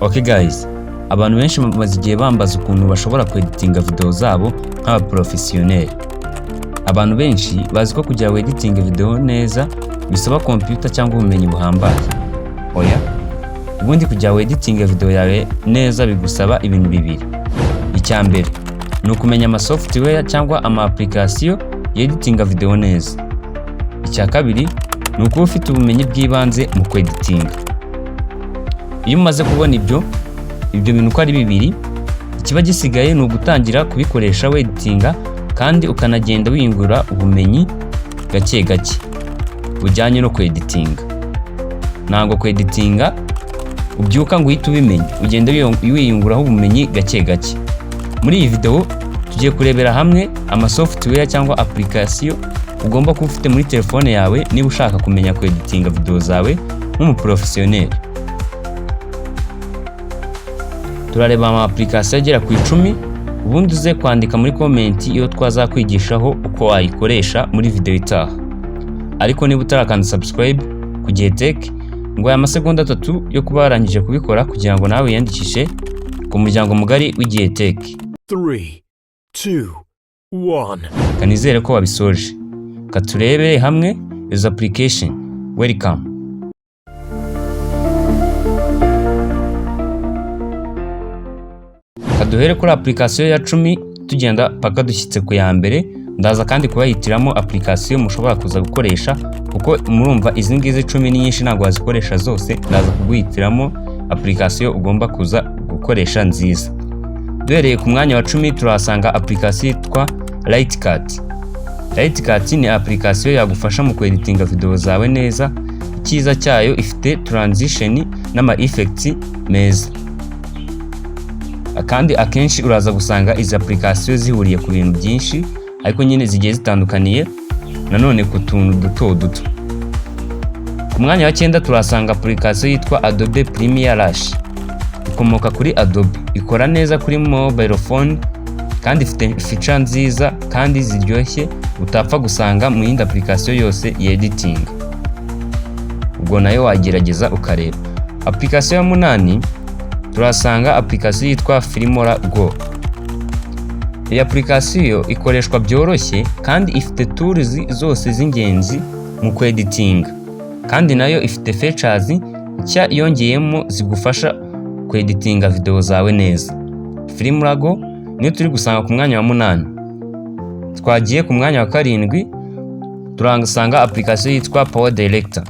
Okay guys, abantu benshi bamaze igihe bambaza ukuntu bashobora kweditinga video zabo nk'abaprofessionel. Abantu benshi bazi ko kugira editing video neza bisaba computer cyangwa ubumenyi buhambaye. Oya, ubundi kugira editing video yawe neza bigusaba ibintu bibiri. Icya mbere ni ukumenya ama software cyangwa ama application editing video neza. Icya kabiri ni ukuba ufite ubumenyi bw'ibanze mu kweditinga. Iyo umaze kubona ibyo bintu uko ari bibiri, ikiba gisigaye ni ugutangira kubikoresha editinga kandi ukanagenda wiyungura ubumenyi gake gake bujyanye no kweditinga. Ntabwo kweditinga ubyuka ngo uhite ubimenya, ugenda wiyunguraho ubumenyi gake gake. Muri iyi video tugiye kurebera hamwe ama software cyangwa application ugomba kuba ufite muri telefone yawe niba ushaka kumenya kweditinga video zawe nk'umuprofessionel. Turareba ama application agera ku 10, ubundi uze kwandika muri comment iyo twazakwigishaho uko wayikoresha muri video itaha. Ariko niba utarakanda subscribe ku Gihe Tech, ngo aya masegonda 3 yo kuba warangije kubikora kugira ngo nawe yandikishe ku muryango mugari w'Igihe Tech. 3, 2, 1. Kanizere ko wabisoje. Katurebe hamwe izo application. Welcome. Kaduhere kuri application ya 10 tugenda paka dushyitse ku ya mbere. Ndaza kandi kubahitiramo application mushobora kuza gukoresha kuko murumva izi ngizi 10 ni nyinshi ntabwo wazikoresha zose. Ndaza kuguhitiramo application ugomba kuza gukoresha nziza. Duhereye ku mwanya wa 10 turahasanga application yitwa Lightcut. Lightcut ni application yagufasha mu kweditinga video zawe neza. Icyiza cyayo ifite transition n'ama effects meza. Kandi akenshi uraza gusanga izi application zihuriye ku bintu byinshi ariko nyine zigiye zitandukaniye nanone ku tuntu duto. Ku mwanya wa 9 turasanga application yitwa Adobe Premiere Rush. Ikomoka kuri Adobe, ikora neza kuri mobile phone kandi ifite feature nziza kandi ziryoshye utapfa gusanga mu yindi application yose ya editing. Ubwo nayo wagerageza ukareba. Application ya 8 turasanga application yitwa Filmora Go. Iyi application ikoreshwa byoroshye kandi ifite tools zose z'ingenzi mu kwediting. Kandi nayo ifite features nshya yongeyemo zigufasha kweditinga video zawe neza. Filmora Go niyo turi gusanga ku mwanya wa 8. Twagiye ku mwanya wa 7 turasanga application yitwa Power Director.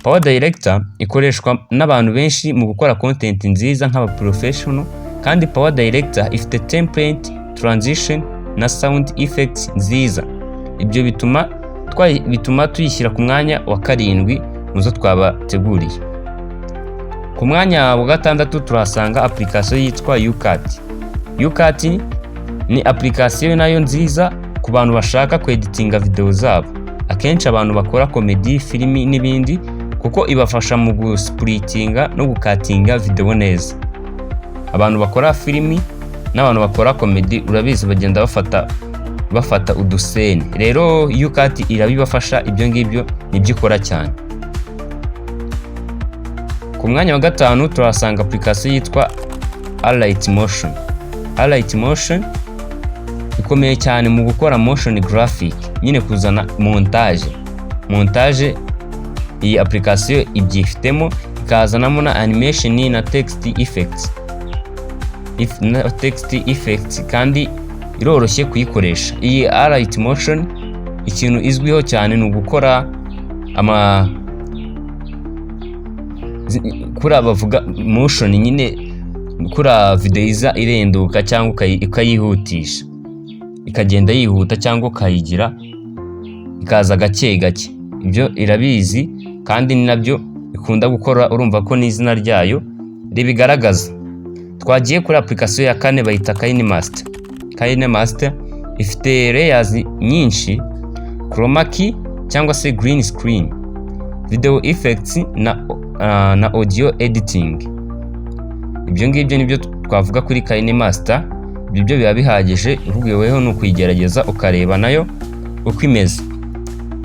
Power Director ikoreshwa n'abantu benshi mu gukora content nziza nk'abaprofessional kandi Power Director ifite template, transition na sound effects nziza. Ibyo bituma tuyishyira ku mwanya wa 7 muzo twabateguriye. Ku mwanya wa 6 turasanga application yitwa YouCut. YouCut ni application nayo nziza ku bantu bashaka kweditinga video zabo. Akenshi abantu bakora comedy, filimi n'ibindi kuko ibafasha mu gusplitinga no gukatinga video neza. Abantu bakora filimi n'abantu bakora comedy urabizi bagenda bafata udusene. Rero YouCut irabibafasha, ibyo ngibyo nibyo ikora cyane. Ku mwanya wa 5 turasanga application yitwa Alight Motion. Alight Motion ikomeye cyane mu gukora motion graphic, nyine kuzana montage. Iyi application ibyifitemo ikazanamo na animation na text effects kandi iroroshye kuyikoresha. Iyi Alight Motion ikintu izwiho cyane ni ugukora kuri bavuga motion, nyine kuri video iza irenduka cyangwa ukayihutisha ikagenda yihuta cyangwa ukayigira ikaza gake gake. Ibyo irabizi kandi ni nabyo ikunda gukora, urumva ko n'izina ryayo ribigaragaza. Twagiye kuri application ya 4 bayita KineMaster. KineMaster ifite layers nyinshi, chroma key cyangwa se green screen, video effects na audio editing. Ibyo ngibyo nibyo twavuga kuri KineMaster. Ibyo biba bihagije, uvugeweho no kuyigerageza ukareba nayo uko imeze.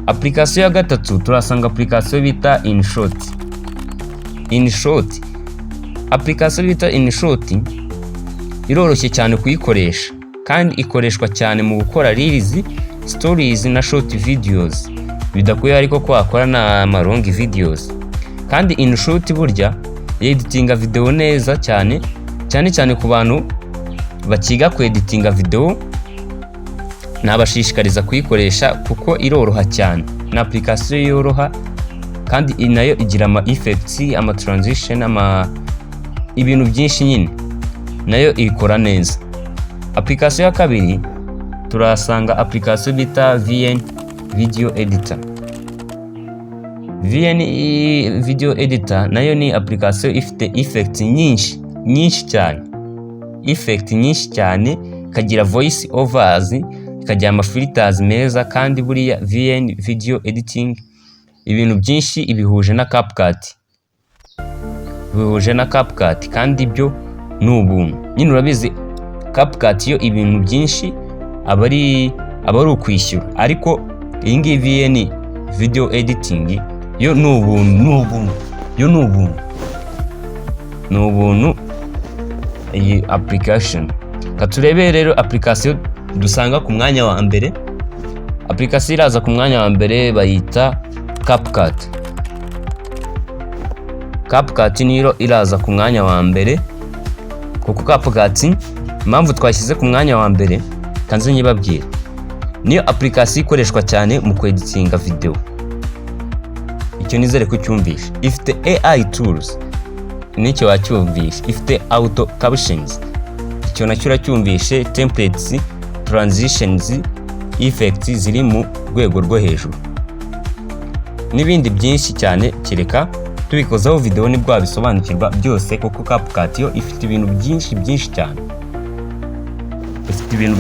Application ya 3 turasanga application bita InShot. InShot Application bita InShot iroroshye cyane kuyikoresha kandi ikoreshwa cyane mu gukora reels, stories na short videos bidakuye ariko ko wakora na long videos. Kandi InShot burya editinga video neza cyane ku bantu bakiga ku editinga video, nabashishikariza kuyikoresha kuko iroroha cyane. Na application yoroha kandi inayo igira ama effects, ama transition, ibintu byinshi nyine nayo ikora neza. Application ya kabiri turasanga application bita VN Video Editor. VN Video Editor nayo ni application ifite effect nyinshi cyane, kagira voice overs, kagira ama filters meza. Kandi buriya VN Video Editing ibintu byinshi ibihuje na CapCut, kandi ibyo ni ubuntu. Nyine urabizi CapCut yo ibintu byinshi aba ari ukwishyura, ariko iyi ngiyi VN Video Editing yo ni ubuntu iyi application. Katurebe rero application dusanga ku mwanya wa mbere. Application iraza ku mwanya wa mbere bayita CapCut. CapCut niyo iraza ku mwanya wa mbere, kuko CapCut impamvu twashyize ku mwanya wa mbere kanze nyibabwira, niyo application ikoreshwa cyane mu kweditinga video. Icyo nizere ko cyumvisha. Ifite AI tools, nicyo wacyumvisha. Ifite auto captions, icyo nacyo uracyumvishe. Templates, transitions, effects ziri mu rwego rwo hejuru, n'ibindi byinshi cyane. Kereka tubikozaho video nibwo wabisobanukirwa byose, kuko CapCut yo ifite ibintu byinshi cyane. Ifite ibintu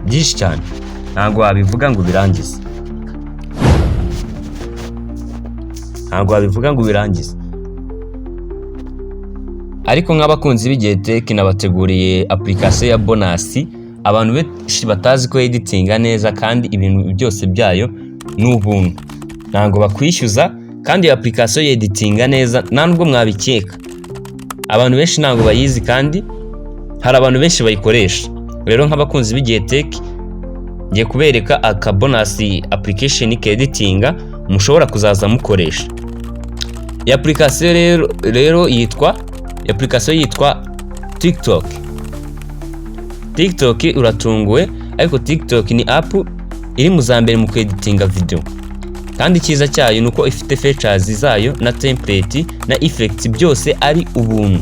byinshi cyane, ntabwo wabivuga ngo birangize. Ariko nk'abakunzi b'igihe tech nabateguriye application ya bonus. Abantu benshi batazi ko editinga neza, kandi ibintu byose byayo ni ubuntu, ntabwo bakwishyuza. Kandi application editinga neza nta nubwo mwabikeka. Abantu benshi ntabwo bayizi, kandi hari abantu benshi bayikoresha. Rero nk'abakunzi b'igihe tech ngiye kubereka aka bonus application editinga mushobora kuzaza mukoresha. Iyi application rero yitwa TikTok. TikTok uratunguwe, ariko TikTok ni app iri mu za mbere mu kweditinga video. Kandi cyiza cyayo nuko ifite features zayo na template na effects byose ari ubuntu.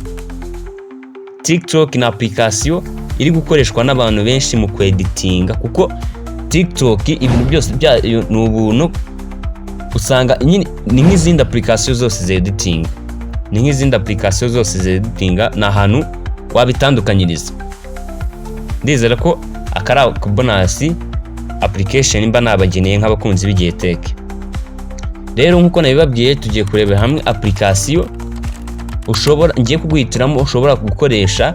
TikTok ni application iri gukoreshwa n'abantu benshi mu kweditinga, kuko TikTok ibintu byose byayo ni ubuntu. Usanga nyine ni nk'izindi application zose zeditinga, na ahantu wabitandukanyiriza. Ndizera ko akara bonus application mba nabageneye nk'abakunzi b'igihe tech. Rero nkuko nabibabwiye, tugiye kureba hamwe application ngiye kuguhitiramo ushobora gukoresha.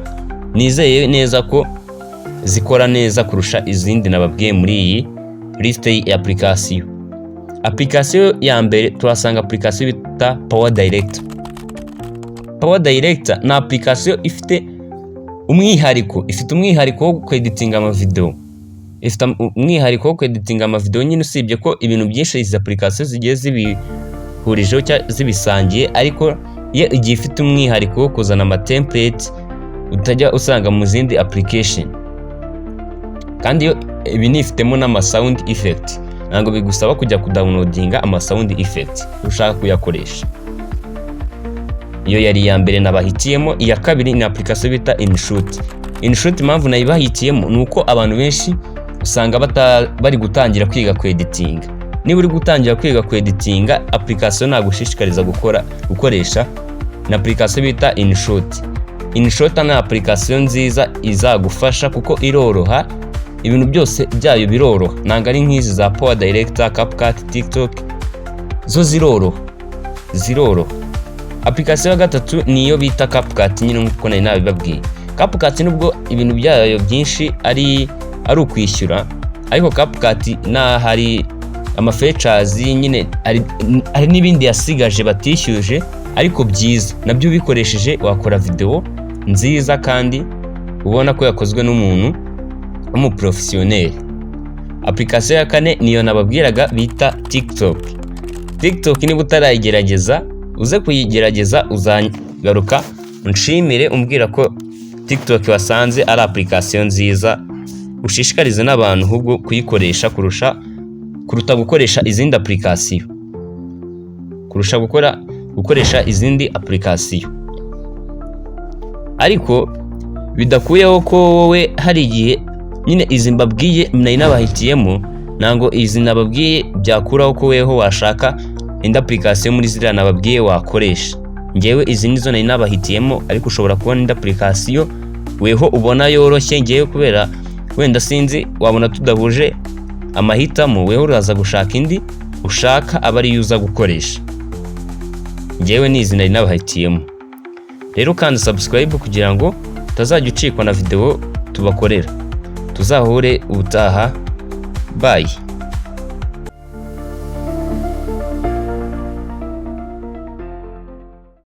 Nizeye neza ko zikora neza kurusha izindi nababwiye muri iyi liste ya application. Application ya mbere turasanga application bita Power Director. Power Director na application ifite umwihariko wo kweditinga ama video. Ifite umwihariko wo kweditinga ama video nyine, usibye ko ibintu byinshi izi application zigiye zibihurijeho cyangwa zibisangiye, ariko iyo igiye ifite umwihariko wo kuzana ama template utajya usanga mu zindi application. Kandi yo ibinifitemo n'ama sound effect, ntabwo bigusaba kujya kudownloadinga ama sound effect ushaka kuyakoresha. Iyo yari ya mbere nabahitiyemo. Iya kabiri ni application bita InShot. InShot impamvu nayibahitiyemo nuko abantu benshi usanga bari gutangira kwiga kweditinga. Niba uri gutangira kwiga kweditinga, application nagushishikariza gukoresha na application bita InShot. InShot ni application nziza izagufasha kuko iroroha, ibintu byose byayo biroroha, nanga ari nk'izi za Power Director, CapCut, TikTok zo ziroroha. Application ya gatatu niyo bita CapCut, nyine nkuko nari nabibabwiye. CapCut nubwo ibintu byayo byinshi ari ukwishyura, ariko CapCut hari ama features nyine ari n'ibindi yasigaje batishyuje, ariko byiza nabyo ubikoresheje wakora video nziza kandi ubona ko yakozwe n'umuntu w'umuprofessionnel. Application ya kane niyo nababwiraga bita TikTok. TikTok niba utarayigerageza uze kuyigerageza uzagaruka unshimire umbwira ko TikTok wasanze ari application nziza, ushishikarize n'abantu ahubwo kuyikoresha kuruta gukoresha izindi application. Gukoresha izindi application. Ariko bidakuyeho ko wowe hari igihe nyine izi mbabwiye nari nabahitiyemo, nango izi nababwiye byakuraho ko weho washaka indi application muri ziriya nababwiye wakoresha. Ngewe izi nizo nari nabahitiyemo, ariko ushobora kubona indi application weho ubona yoroshye. Ngewe kubera wenda sinzi wabona tudahuje amahitamo, weho uraza gushaka indi ushaka aba ari yuza gukoresha. Ngewe nizi nari nabahitiyemo. Rero kandi subscribe kugira ngo utazajya ucikwa na video tubakorera. Tuzahure ubutaha. Bye.